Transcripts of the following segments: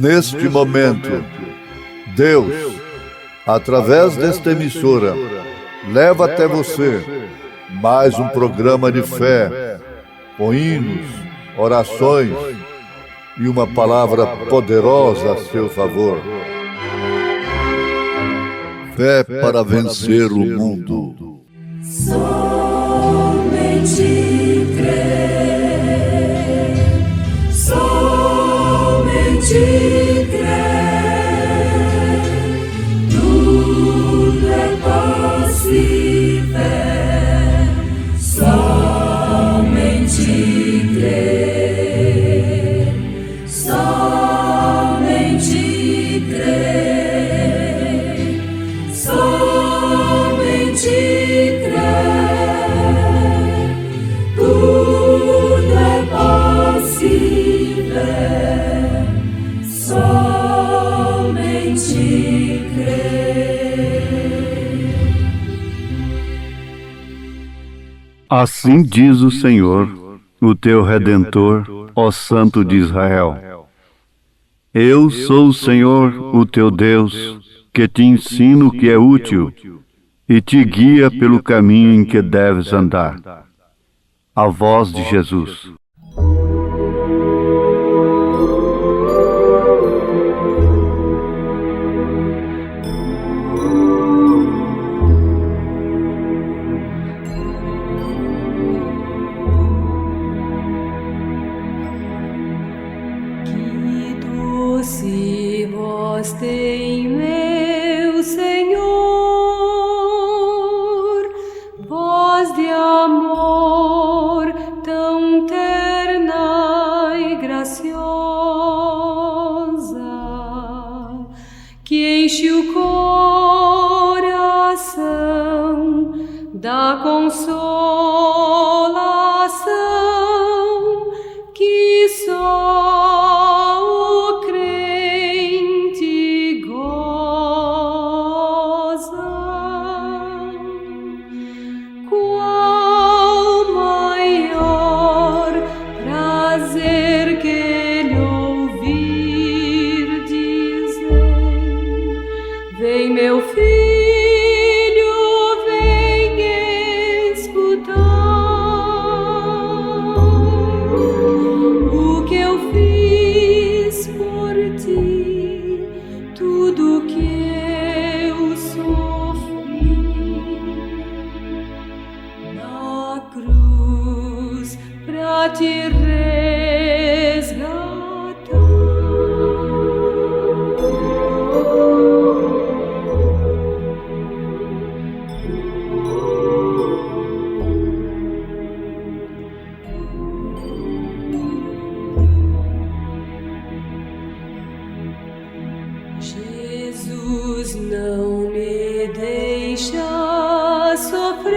neste momento, Deus, através desta emissora, leva até você mais um programa de fé, com hinos, orações e uma palavra poderosa a seu favor. Fé para vencer o mundo. Somente crer, somente crer, tudo é possível, somente crer, somente crer, somente crer, tudo é possível, somente crer. Assim diz o Senhor, o teu Redentor, ó Santo de Israel. Eu sou o Senhor, o teu Deus, que te ensino o que é útil e te guia pelo caminho em que deves andar. A voz de Jesus. Que doce voz tem meu Senhor, voz de amor tão terna e graciosa, que enche o coração da consolação que só o crente goza. Qual maior prazer que ele ouvir dizer: vem, meu filho, vem escutar o que eu fiz por ti, tudo que eu sofri na cruz pra te Jesus não me deixa sofrer,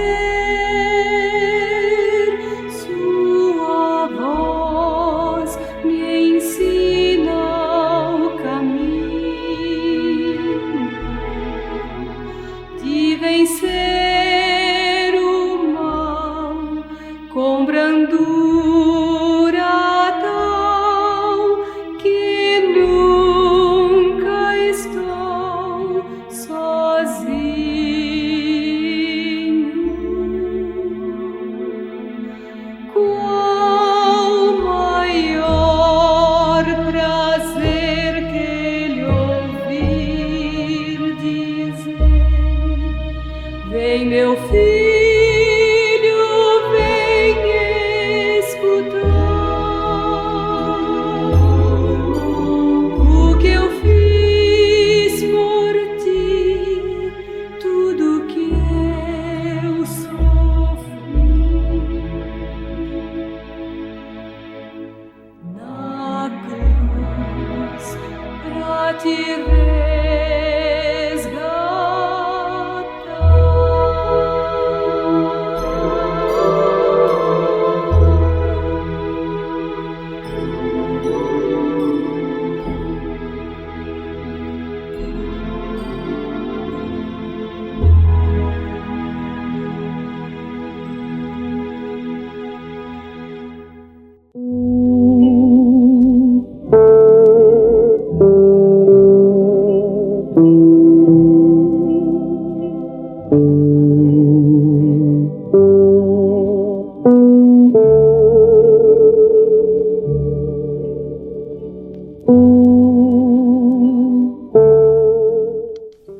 sua voz me ensina o caminho de vencer o mal com brandura tal que nunca estou sozinho. Qual maior prazer que ele ouvir dizer: vem, meu filho, vem escutar o que eu fiz por ti, tudo que eu sofri na cruz pra te resgatar.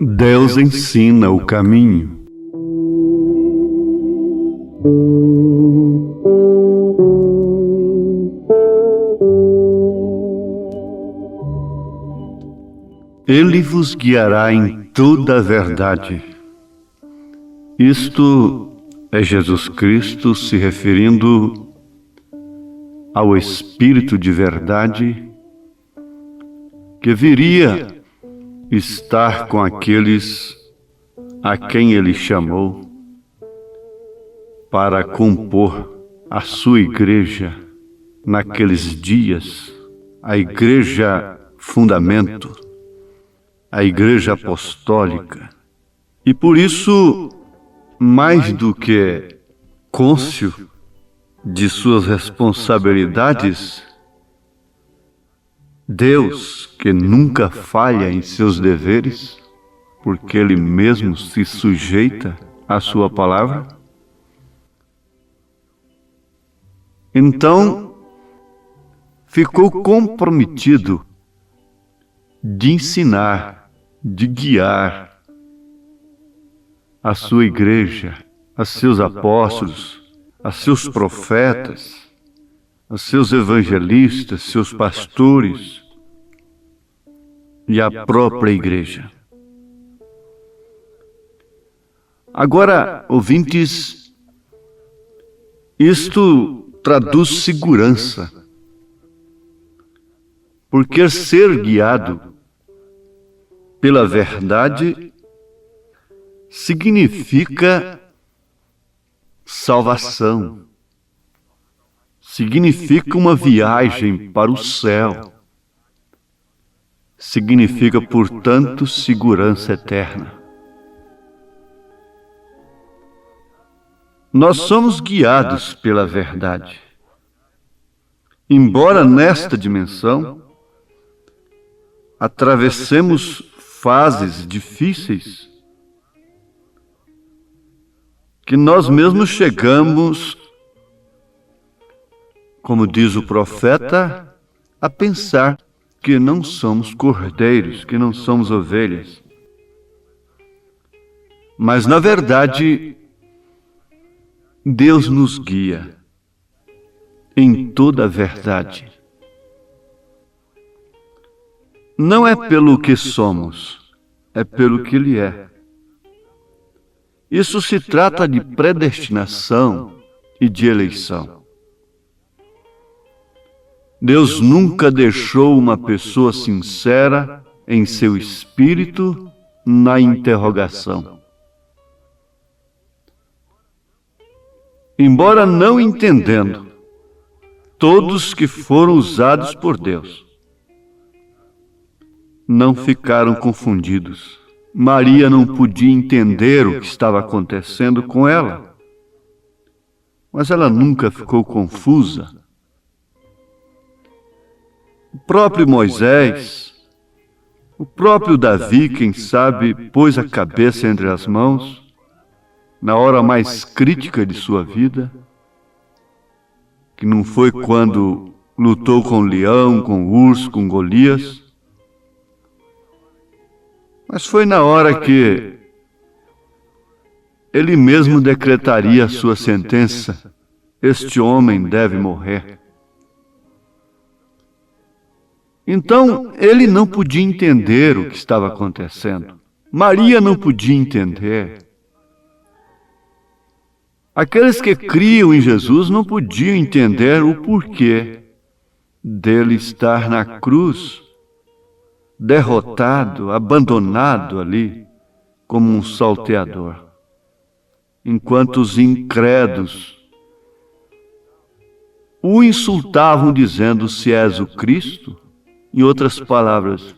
Deus ensina o caminho. Ele vos guiará em toda a verdade. Isto é Jesus Cristo se referindo ao Espírito de verdade que viria estar com aqueles a quem Ele chamou para compor a sua igreja naqueles dias, a igreja fundamento, a igreja apostólica. E por isso, mais do que cônscio de suas responsabilidades, Deus, que nunca falha em seus deveres, porque Ele mesmo se sujeita à sua palavra, então ficou comprometido de ensinar, de guiar a sua igreja, a seus apóstolos, a seus profetas, a seus evangelistas, seus pastores e a própria igreja. Agora, ouvintes, isto traduz segurança, porque ser guiado pela verdade significa salvação, significa uma viagem para o céu, significa, portanto, segurança eterna. Nós somos guiados pela verdade. Embora nesta dimensão atravessemos fases difíceis, que nós mesmos chegamos, como diz o profeta, a pensar que não somos cordeiros, que não somos ovelhas. Mas, na verdade, Deus nos guia em toda a verdade. Não é pelo que somos, é pelo que Ele é. Isso se trata de predestinação e de eleição. Deus nunca deixou uma pessoa sincera em seu espírito na interrogação. Embora não entendendo, todos que foram usados por Deus não ficaram confundidos. Maria não podia entender o que estava acontecendo com ela, mas ela nunca ficou confusa. O próprio Moisés, o próprio Davi, quem sabe, pôs a cabeça entre as mãos na hora mais crítica de sua vida, que não foi quando lutou com o leão, com o urso, com Golias, mas foi na hora que ele mesmo decretaria a sua sentença: este homem deve morrer. Então, ele não podia entender o que estava acontecendo. Maria não podia entender. Aqueles que criam em Jesus não podiam entender o porquê dele estar na cruz, derrotado, abandonado ali, como um salteador. Enquanto os incrédulos o insultavam dizendo: se és o Cristo, em outras palavras,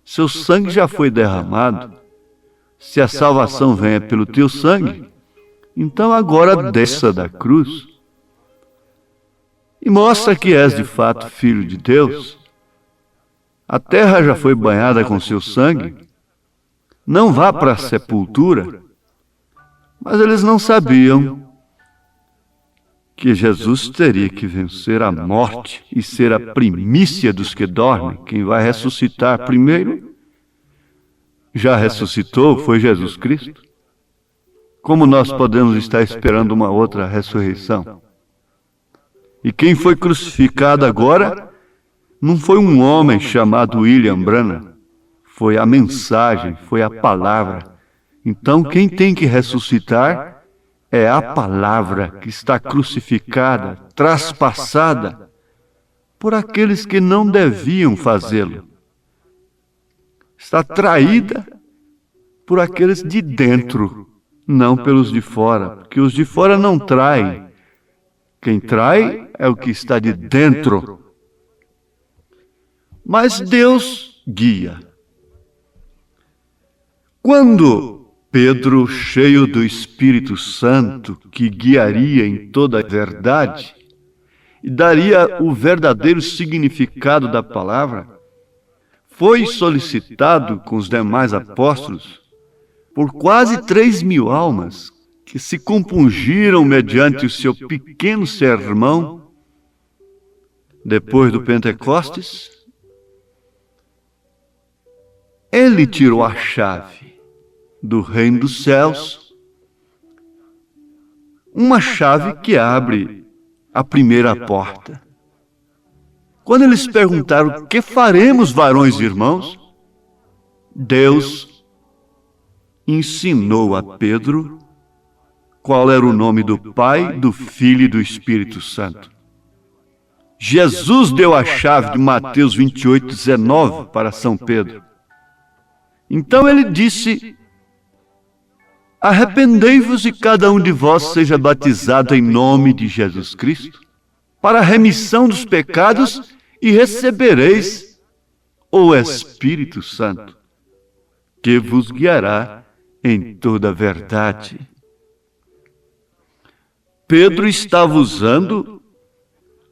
seu sangue já foi derramado, se a salvação vem pelo teu sangue, então agora desça da cruz e mostra que és de fato filho de Deus. A terra já foi banhada com seu sangue, não vá para a sepultura, Mas eles não sabiam que Jesus teria que vencer a morte e ser a primícia dos que dormem. Quem vai ressuscitar primeiro, já ressuscitou, foi Jesus Cristo. Como nós podemos estar esperando uma outra ressurreição? E quem foi crucificado agora não foi um homem chamado William Branham, foi a mensagem, foi a palavra. Então quem tem que ressuscitar é a palavra que está crucificada, traspassada por aqueles que não deviam fazê-lo. Está traída por aqueles de dentro, não pelos de fora, porque os de fora não traem. Quem trai é o que está de dentro. Mas Deus guia. Quando Pedro, cheio do Espírito Santo, que guiaria em toda a verdade e daria o verdadeiro significado da palavra, foi solicitado com os demais apóstolos por quase 3.000 almas que se compungiram mediante o seu pequeno sermão depois do Pentecostes. Ele tirou a chave do reino dos céus, uma chave que abre a primeira porta. Quando eles perguntaram: o que faremos, varões e irmãos? Deus ensinou a Pedro qual era o nome do Pai, do Filho e do Espírito Santo. Jesus deu a chave de Mateus 28:19 para São Pedro. Então ele disse: arrependei-vos e cada um de vós seja batizado em nome de Jesus Cristo, para a remissão dos pecados, e recebereis o Espírito Santo, que vos guiará em toda a verdade. Pedro estava usando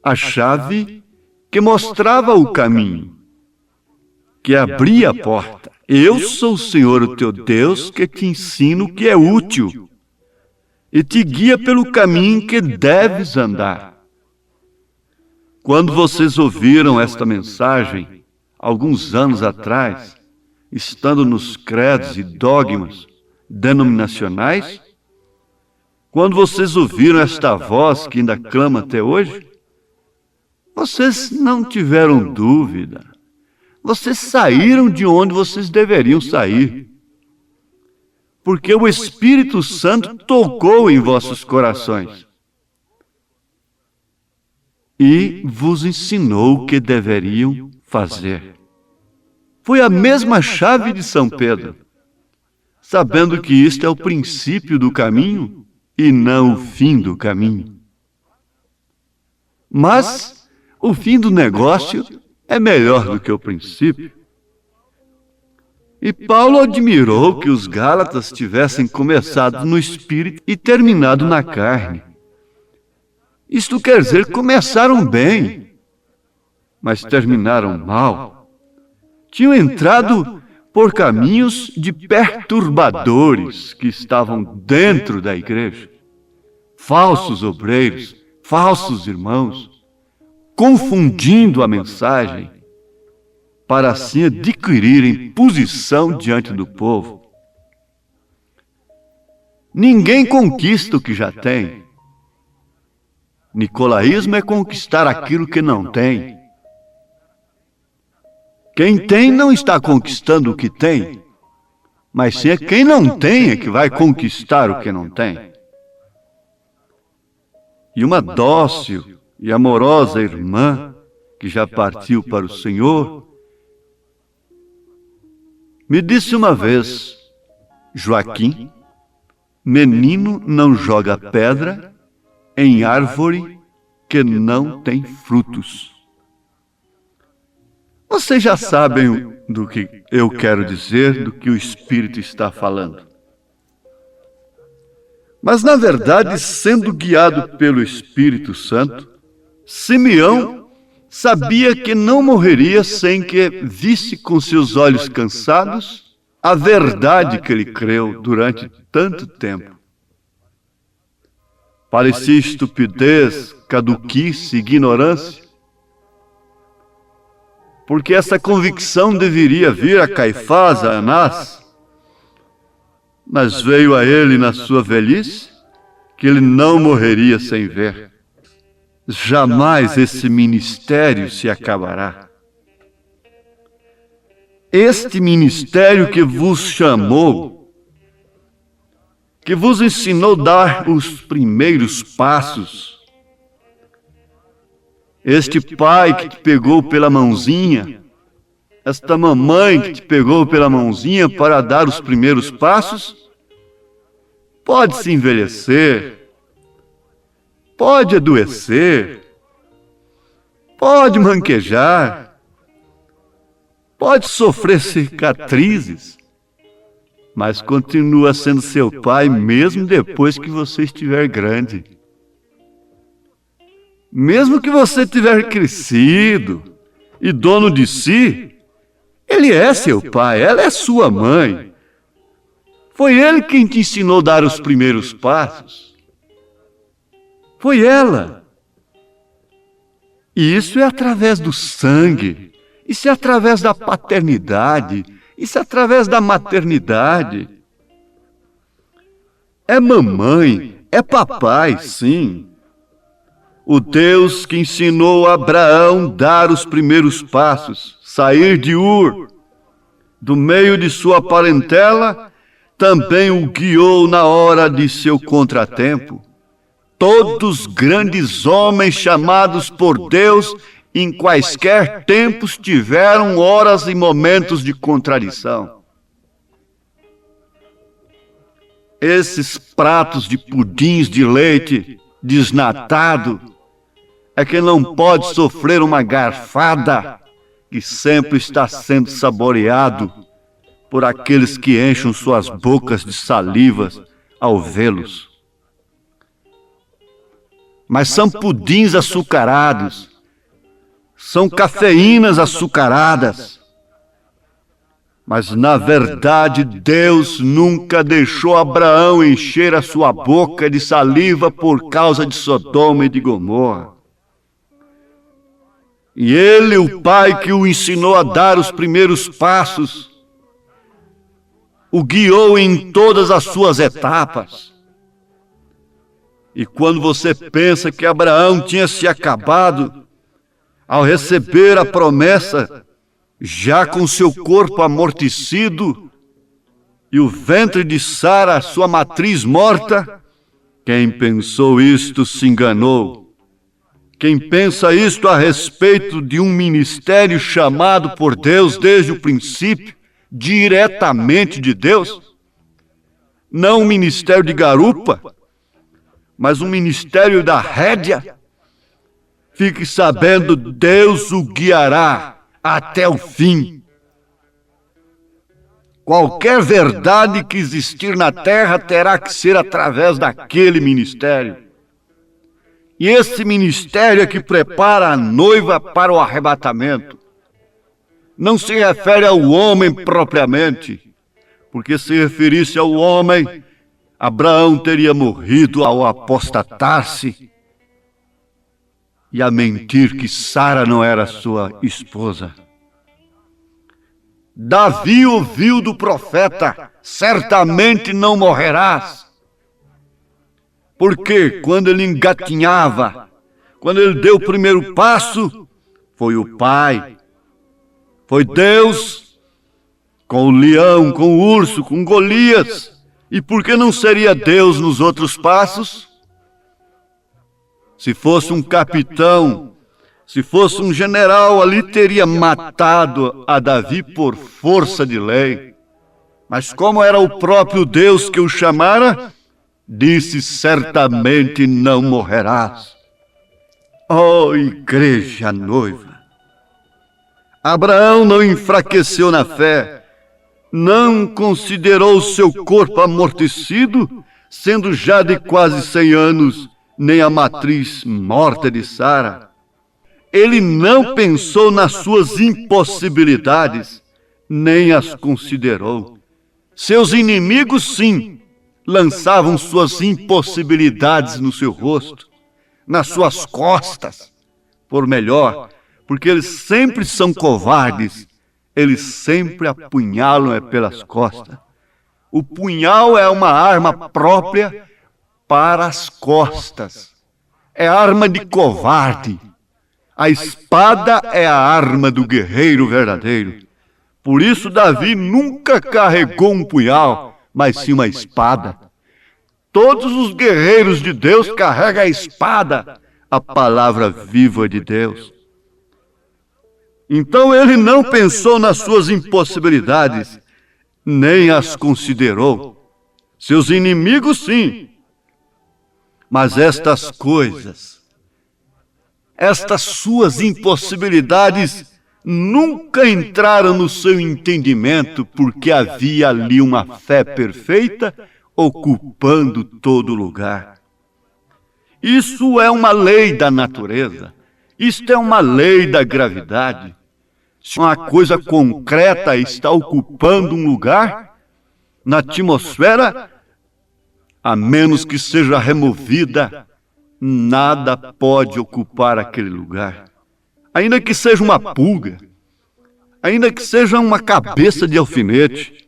a chave que mostrava o caminho, que abria a porta. Eu sou o Senhor, o teu Deus, que te ensino o que é útil e te guia pelo caminho que deves andar. Quando vocês ouviram esta mensagem, alguns anos atrás, estando nos credos e dogmas denominacionais, quando vocês ouviram esta voz que ainda clama até hoje, vocês não tiveram dúvida. Vocês saíram de onde vocês deveriam sair, porque o Espírito Santo tocou em vossos corações e vos ensinou o que deveriam fazer. Foi a mesma chave de São Pedro, sabendo que isto é o princípio do caminho e não o fim do caminho. Mas o fim do negócio é melhor do que o princípio. E Paulo admirou que os Gálatas tivessem começado no Espírito e terminado na carne. Isto quer dizer, começaram bem, mas terminaram mal. Tinham entrado por caminhos de perturbadores que estavam dentro da igreja. Falsos obreiros, falsos irmãos, confundindo a mensagem para assim adquirirem posição diante do povo. Ninguém conquista o que já tem. Nicolaísmo é conquistar aquilo que não tem. Quem tem não está conquistando o que tem, mas sim é quem não tem é que vai conquistar o que não tem. E uma dócil e amorosa irmã, que já partiu para o Senhor, me disse uma vez: Joaquim, menino não joga pedra em árvore que não tem frutos. Vocês já sabem do que eu quero dizer, do que o Espírito está falando. Mas, na verdade, sendo guiado pelo Espírito Santo, Simeão sabia que não morreria sem que visse com seus olhos cansados a verdade que ele creu durante tanto tempo. Parecia estupidez, caduquice, ignorância. Porque essa convicção deveria vir a Caifás, a Anás, mas veio a ele na sua velhice que ele não morreria sem ver. Jamais esse ministério se acabará. Este ministério que vos chamou, que vos ensinou a dar os primeiros passos, este pai que te pegou pela mãozinha, esta mamãe que te pegou pela mãozinha para dar os primeiros passos, pode se envelhecer, pode adoecer, pode manquejar, pode sofrer cicatrizes, mas continua sendo seu pai mesmo depois que você estiver grande. Mesmo que você tiver crescido e dono de si, ele é seu pai, ela é sua mãe. Foi ele quem te ensinou a dar os primeiros passos. Foi ela. E isso é através do sangue, isso é através da paternidade, isso é através da maternidade. É mamãe, é papai, sim. O Deus que ensinou a Abraão a dar os primeiros passos, sair de Ur, do meio de sua parentela, também o guiou na hora de seu contratempo. Todos grandes homens chamados por Deus em quaisquer tempos tiveram horas e momentos de contradição. Esses pratos de pudins de leite desnatado é que não pode sofrer uma garfada que sempre está sendo saboreado por aqueles que enchem suas bocas de salivas ao vê-los. Mas são pudins açucarados, são cafeínas açucaradas. Mas, na verdade, Deus nunca deixou Abraão encher a sua boca de saliva por causa de Sodoma e de Gomorra. E ele, o pai que o ensinou a dar os primeiros passos, o guiou em todas as suas etapas. E quando você pensa que Abraão tinha se acabado, ao receber a promessa, já com seu corpo amortecido e o ventre de Sara, sua matriz, morta, quem pensou isto se enganou. Quem pensa isto a respeito de um ministério chamado por Deus desde o princípio, diretamente de Deus, não um ministério de garupa, mas um ministério da rédea, fique sabendo, Deus o guiará até o fim. Qualquer verdade que existir na terra terá que ser através daquele ministério. E esse ministério é que prepara a noiva para o arrebatamento. Não se refere ao homem propriamente, porque se referisse ao homem, Abraão teria morrido ao apostatar-se e a mentir que Sara não era sua esposa. Davi ouviu do profeta: certamente não morrerás. Porque quando ele engatinhava, quando ele deu o primeiro passo, foi o pai, foi Deus, com o leão, com o urso, com Golias. E por que não seria Deus nos outros passos? Se fosse um capitão, se fosse um general, ali teria matado a Davi por força de lei. Mas como era o próprio Deus que o chamara, disse: certamente não morrerás. Oh, igreja noiva! Abraão não enfraqueceu na fé, não considerou seu corpo amortecido, sendo já de quase 100 anos, nem a matriz morta de Sara. Ele não pensou nas suas impossibilidades, nem as considerou. Seus inimigos, sim, lançavam suas impossibilidades no seu rosto, nas suas costas. Por melhor, porque eles sempre são covardes, eles sempre apunhalam pelas costas. O punhal é uma arma própria para as costas. É arma de covarde. A espada é a arma do guerreiro verdadeiro. Por isso Davi nunca carregou um punhal, mas sim uma espada. Todos os guerreiros de Deus carregam a espada, a palavra viva de Deus. Então ele não pensou nas suas impossibilidades, nem as considerou. Seus inimigos, sim. Mas estas coisas, estas suas impossibilidades, nunca entraram no seu entendimento, porque havia ali uma fé perfeita ocupando todo lugar. Isso é uma lei da natureza. Isto é uma lei da gravidade. Se uma coisa concreta está ocupando um lugar na atmosfera, a menos que seja removida, nada pode ocupar aquele lugar. Ainda que seja uma pulga, ainda que seja uma cabeça de alfinete,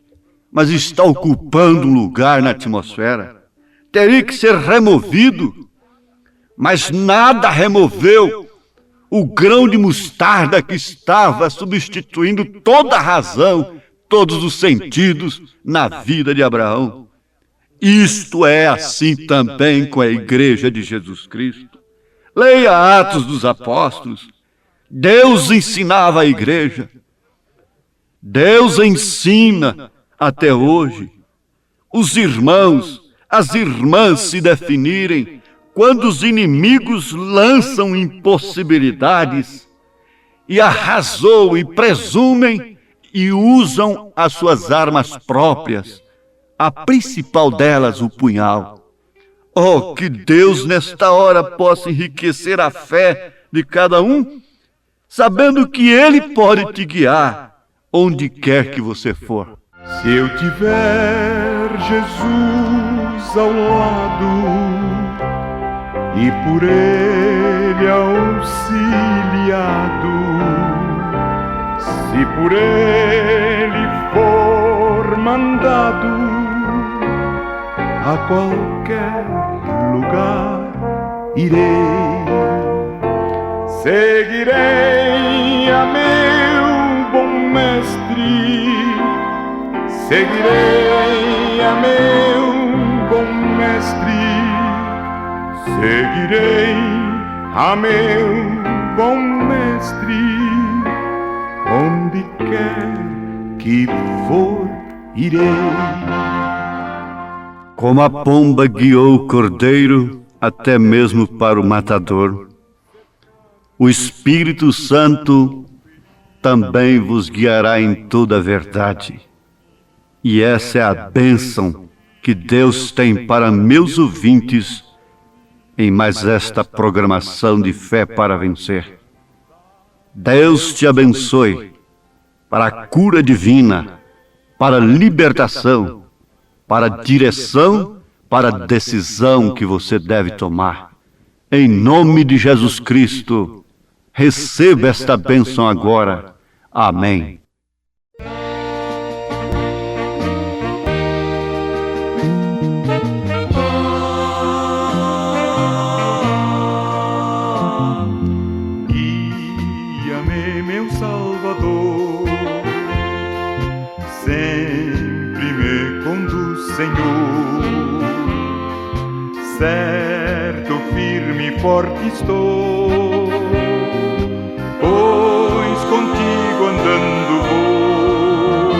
mas está ocupando um lugar na atmosfera, teria que ser removido, mas nada removeu o grão de mostarda que estava substituindo toda a razão, todos os sentidos na vida de Abraão. Isto é assim também com a Igreja de Jesus Cristo. Leia Atos dos Apóstolos. Deus ensinava a Igreja. Deus ensina até hoje. Os irmãos, as irmãs se definirem quando os inimigos lançam impossibilidades e arrasou e presumem e usam as suas armas próprias, a principal delas o punhal. Oh, que Deus nesta hora possa enriquecer a fé de cada um, sabendo que Ele pode te guiar onde quer que você for. Se eu tiver Jesus ao lado e por Ele auxiliado, se por Ele for mandado a qualquer lugar, irei, seguirei a meu bom mestre, seguirei a meu bom mestre. Seguirei a meu bom mestre, onde quer que for, irei. Como a pomba guiou o cordeiro até mesmo para o matador, o Espírito Santo também vos guiará em toda a verdade. E essa é a bênção que Deus tem para meus ouvintes em mais esta programação de Fé para Vencer. Deus te abençoe para a cura divina, para a libertação, para a direção, para a decisão que você deve tomar. Em nome de Jesus Cristo, receba esta bênção agora. Amém. Guia-me, meu Salvador, sempre me conduz, Senhor. Certo, firme e forte estou, pois contigo andando vou.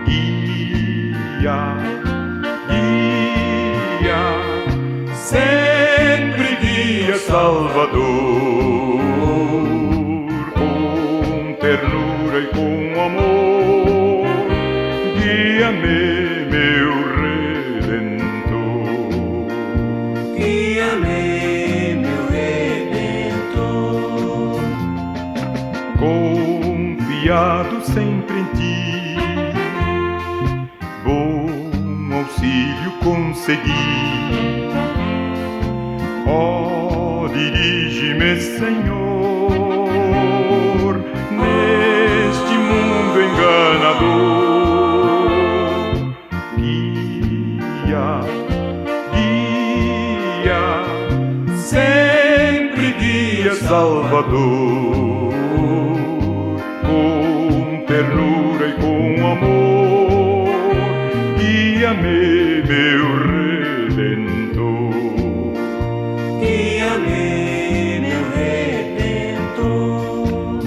Guia, guia, sempre guia, Salvador, com ternura e com amor. Guia-me, meu Redentor. Guia-me, meu Redentor. Confiado sempre em ti, bom auxílio conseguir. Oh, dirige-me, Senhor, neste mundo enganador. Guia, guia, sempre guia, Salvador, com ternura e com amor. Guia-me, meu Redentor. Guia-me, meu Redentor.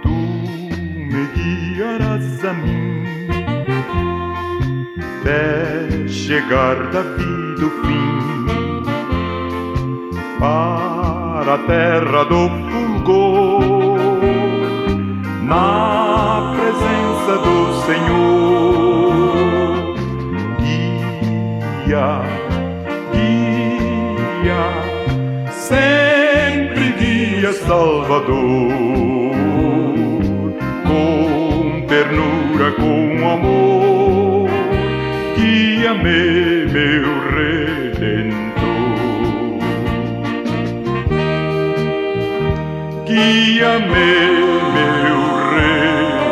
Tu me guiarás a mim até chegar da vida o fim, para a terra do fulgor, na presença do Senhor. Guia, guia, sempre guia, Salvador, com ternura, com amor. Guia-me, meu Redentor. Guia-me, meu Redentor.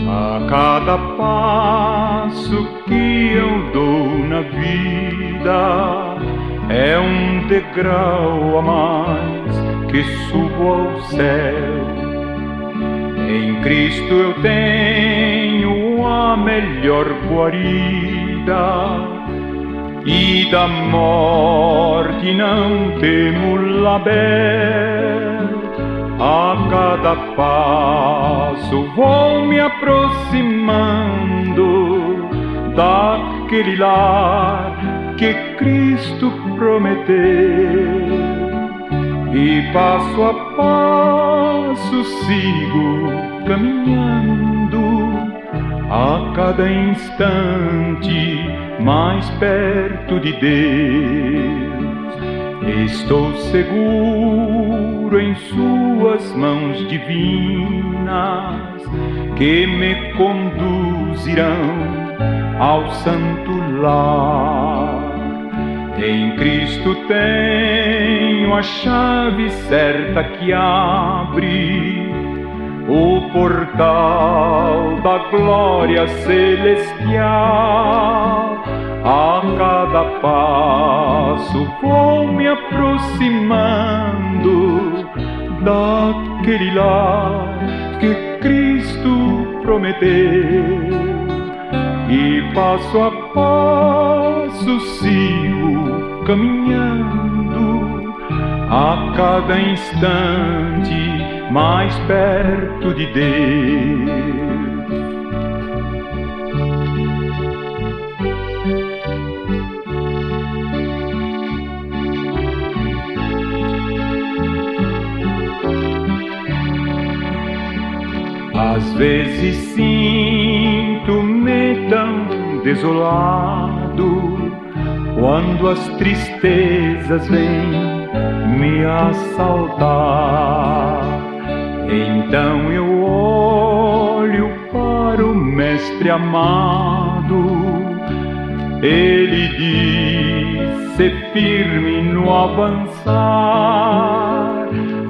A cada passo que eu dou na vida é um degrau a mais que subo ao céu. Em Cristo eu tenho a melhor guarida, e da morte não temo label. A cada passo vou me aproximando daquele lar que Cristo prometeu, e passo a passo sigo caminhando, a cada instante mais perto de Deus. Estou seguro em suas mãos divinas, que me conduzirão ao santo lar. Em Cristo tenho a chave certa que abre o portal da glória celestial. A cada passo vou me aproximando daquele lar que Cristo prometeu, e passo a passo sigo caminhando, a cada instante mais perto de Deus. Às vezes sinto-me tão desolado, quando as tristezas vêm me assaltar. Então eu olho para o Mestre amado, ele diz: "Se firme no avançar".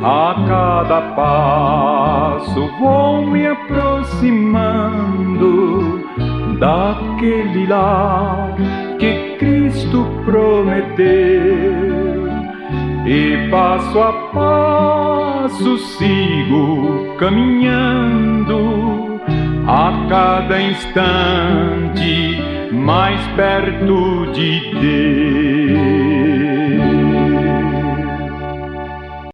A cada passo vou me aproximando daquele lar que Cristo prometeu, e passo a passo sigo caminhando, a cada instante mais perto de Deus.